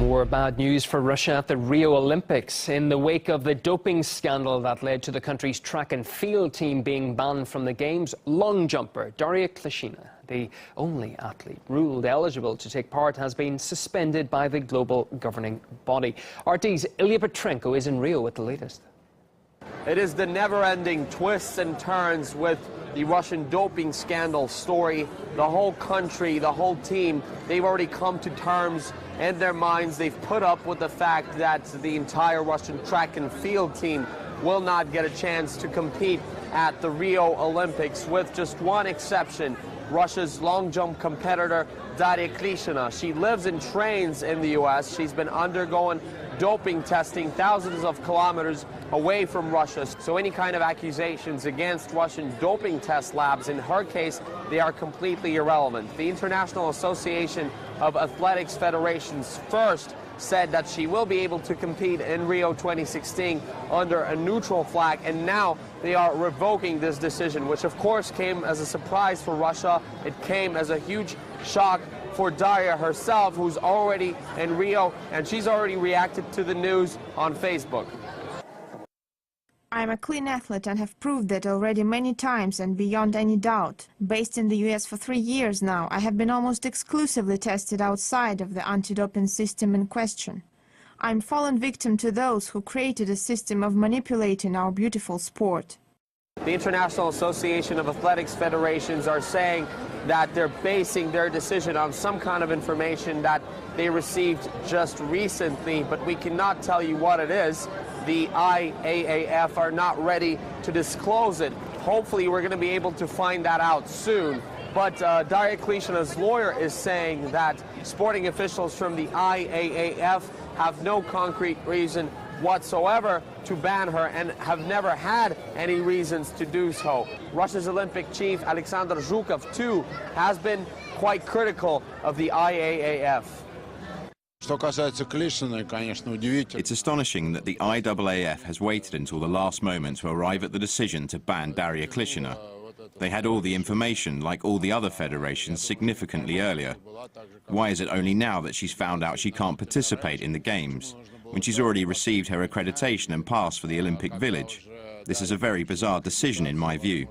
More bad news for Russia at the Rio Olympics. In the wake of the doping scandal that led to the country's track and field team being banned from the Games, long jumper Daria Klishina, the only athlete ruled eligible to take part, has been suspended by the global governing body. RT's Ilya Petrenko is in Rio with the latest. It is the never-ending twists and turns with the Russian doping scandal story. The whole country, the whole team, they've already come to terms in their minds. They've put up with the fact that the entire Russian track and field team will not get a chance to compete at the Rio Olympics, with just one exception: Russia's long jump competitor Daria Klishina. She lives and trains in the U.S. She's been undergoing doping testing thousands of kilometers away from Russia. So any kind of accusations against Russian doping test labs, in her case, they are completely irrelevant. The International Association of Athletics Federations first said that she will be able to compete in Rio 2016 under a neutral flag, and now they are revoking this decision, which of course came as a surprise for Russia. It came as a huge shock for Daria herself, who's already in Rio, and she's already reacted to the news on Facebook. I'm a clean athlete and have proved that already many times and beyond any doubt. Based in the US for 3 years now, I have been almost exclusively tested outside of the anti-doping system in question. I'm fallen victim to those who created a system of manipulating our beautiful sport. The International Association of Athletics Federations are saying that they're basing their decision on some kind of information that they received just recently, but we cannot tell you what it is. The IAAF are not ready to disclose it. Hopefully we're going to be able to find that out soon. But Daria Klishina's lawyer is saying that sporting officials from the IAAF have no concrete reason whatsoever to ban her and have never had any reasons to do so. Russia's Olympic chief Alexander Zhukov too has been quite critical of the IAAF. It's astonishing that the IAAF has waited until the last moment to arrive at the decision to ban Daria Klishina. They had all the information, like all the other federations, significantly earlier. Why is it only now that she's found out she can't participate in the Games, when she's already received her accreditation and pass for the Olympic Village? This is a very bizarre decision in my view.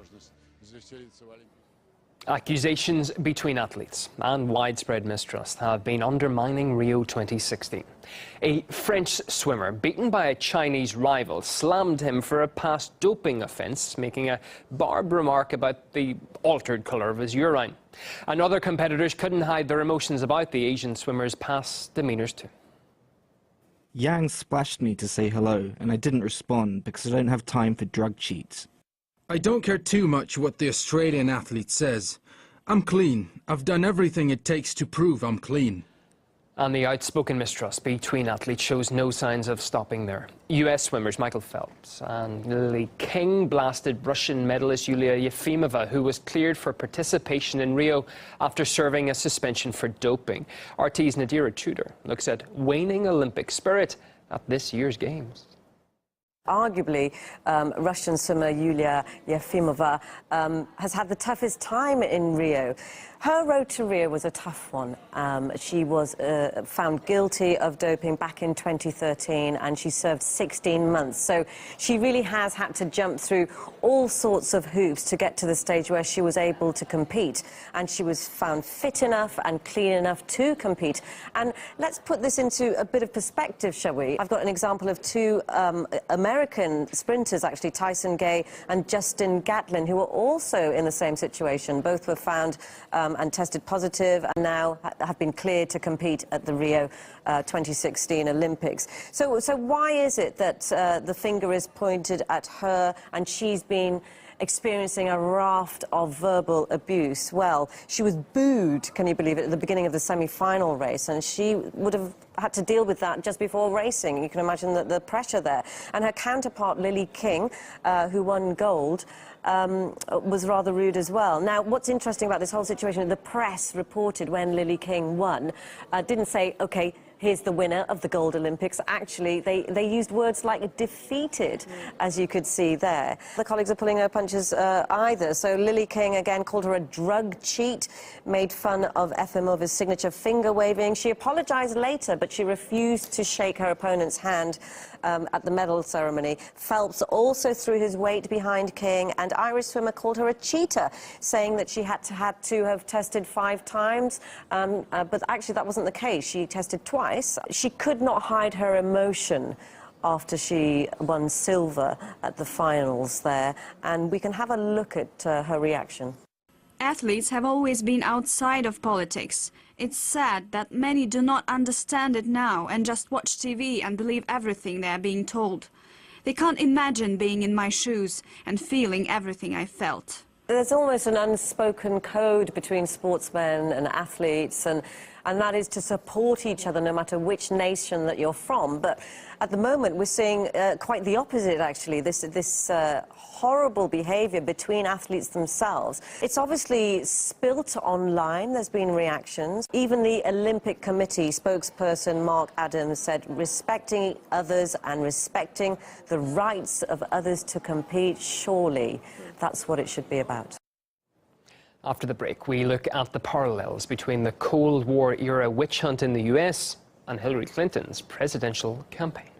Accusations between athletes and widespread mistrust have been undermining Rio 2016. A French swimmer beaten by a Chinese rival slammed him for a past doping offence, making a barbed remark about the altered colour of his urine. And other competitors couldn't hide their emotions about the Asian swimmer's past demeanours too. Yang splashed me to say hello, and I didn't respond because I don't have time for drug cheats. I don't care too much what the Australian athlete says. I'm clean. I've done everything it takes to prove I'm clean. And the outspoken mistrust between athletes shows no signs of stopping there. US swimmers Michael Phelps and Lily King blasted Russian medalist Yulia Yefimova, who was cleared for participation in Rio after serving a suspension for doping. RT's Nadira Tudor looks at waning Olympic spirit at this year's Games. Arguably, Russian swimmer Yulia Yefimova has had the toughest time in Rio. Her road to Rio was a tough one. She was found guilty of doping back in 2013, and she served 16 months. So she really has had to jump through all sorts of hoops to get to the stage where she was able to compete. And she was found fit enough and clean enough to compete. And let's put this into a bit of perspective, shall we? I've got an example of two American sprinters, actually, Tyson Gay and Justin Gatlin, who were also in the same situation. Both were found and tested positive, and now have been cleared to compete at the Rio 2016 Olympics. So why is it that the finger is pointed at her and she's been experiencing a raft of verbal abuse? Well, she was booed, can you believe it, at the beginning of the semi-final race, and she would have had to deal with that just before racing. You can imagine the pressure there. And her counterpart, Lily King, who won gold, was rather rude as well. Now, what's interesting about this whole situation, the press reported when Lily King won, didn't say, OK, here's the winner of the Gold Olympics. Actually, they used words like defeated, as you could see there. The colleagues are pulling no punches either. So Lily King again called her a drug cheat, made fun of Efimova's signature finger waving. She apologized later, but she refused to shake her opponent's hand at the medal ceremony. Phelps also threw his weight behind King, and Irish swimmer called her a cheater, saying that she had to have tested 5 times, but actually that wasn't the case. She tested twice. She could not hide her emotion after she won silver at the finals there, and we can have a look at her reaction. Athletes have always been outside of politics. It's sad that many do not understand it now and just watch TV and believe everything they are being told. They can't imagine being in my shoes and feeling everything I felt. There's almost an unspoken code between sportsmen and athletes, and that is to support each other no matter which nation that you're from. But at the moment we're seeing quite the opposite, actually, this horrible behaviour between athletes themselves. It's obviously spilt online. There's been reactions. Even the Olympic Committee spokesperson Mark Adams said respecting others and respecting the rights of others to compete, surely that's what it should be about. After the break, we look at the parallels between the Cold War era witch hunt in the US and Hillary Clinton's presidential campaign.